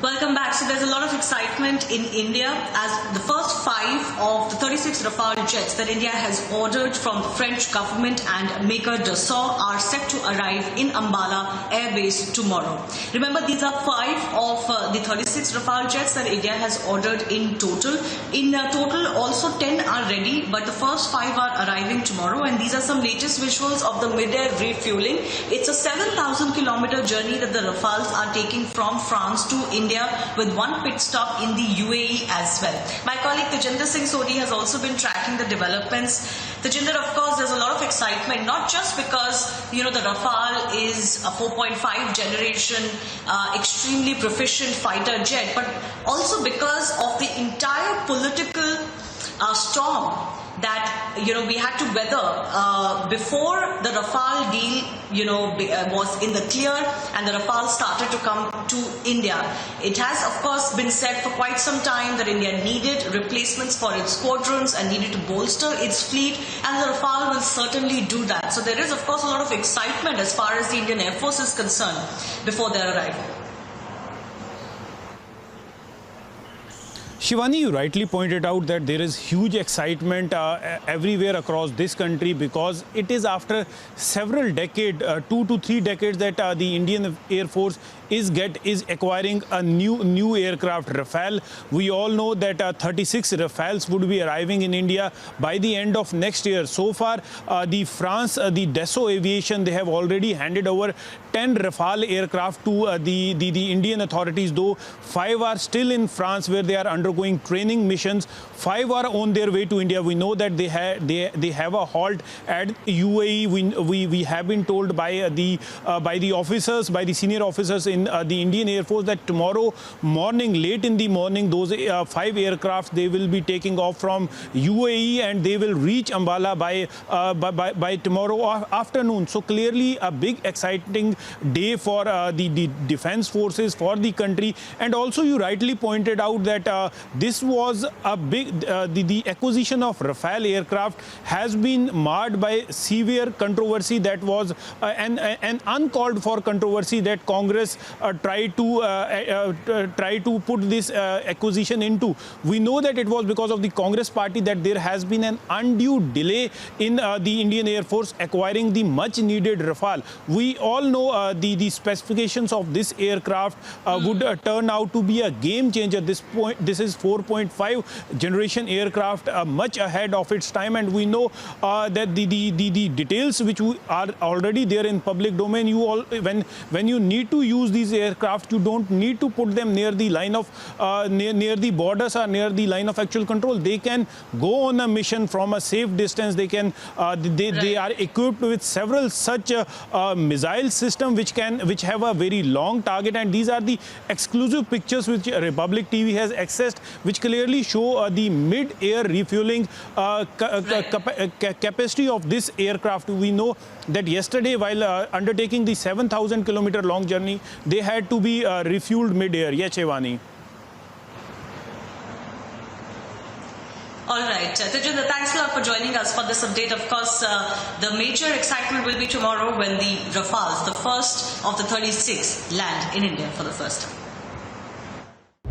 Welcome back. So there's a lot of excitement in India as the first 5 of the 36 Rafale jets that India has ordered from the French government and maker Dassault are set to arrive in Ambala Air Base tomorrow. Remember, these are 5 of the 36 Rafale jets that India has ordered in total. In total, also 10 are ready, but the first 5 are arriving tomorrow, and these are some latest visuals of the mid-air refueling. It's a 7,000-kilometer journey that the Rafales are taking from France to India, with one pit stop in the UAE as well. My colleague Tejinder Singh Sodhi has also been tracking the developments. Tejinder, of course, there's a lot of excitement, not just because, the Rafale is a 4.5 generation, extremely proficient fighter jet, but also because of the entire political storm that we had to weather before the Rafale deal was in the clear and the Rafale started to come to India. It has, of course, been said for quite some time that India needed replacements for its squadrons and needed to bolster its fleet, and the Rafale will certainly do that. So there is, of course, a lot of excitement as far as the Indian Air Force is concerned before their arrival. Shivani, you rightly pointed out that there is huge excitement everywhere across this country because it is after several decades, 2 to 3 decades, that the Indian Air Force is acquiring a new aircraft, Rafale. We all know that 36 Rafales would be arriving in India by the end of next year. So far, the Dassault Aviation, they have already handed over 10 Rafale aircraft to the Indian authorities, though 5 are still in France where they are undergoing training missions. 5 are on their way to India. We know that they have a halt at UAE. We have been told by the officers, by the senior officers in the Indian Air Force, that tomorrow morning, late in the morning, those 5 aircraft, they will be taking off from UAE and they will reach Ambala by tomorrow afternoon. So clearly a big exciting day for the defense forces, for the country. And also you rightly pointed out that this was a big, the acquisition of Rafale aircraft has been marred by severe controversy. That was an uncalled for controversy that Congress tried to put this acquisition into. We know that it was because of the Congress party that there has been an undue delay in the Indian Air Force acquiring the much needed Rafale. We all know the specifications of this aircraft would turn out to be a game changer. This is 4.5 generation aircraft, much ahead of its time, and we know that the details which are already there in public domain. When you need to use these aircraft, you don't need to put them near the line of near the borders or near the line of actual control. They can go on a mission from a safe distance. They can they are equipped with several such missile systems which have a very long target, and these are the exclusive pictures which Republic TV has accessed, which clearly show the mid-air refueling capacity of this aircraft. We know that yesterday, while undertaking the 7,000-kilometer long journey, they had to be refueled mid-air. Yes, Shivani. All right. Tejinder, thanks a lot for joining us for this update. Of course, the major excitement will be tomorrow when the Rafales, the first of the 36, land in India for the first time.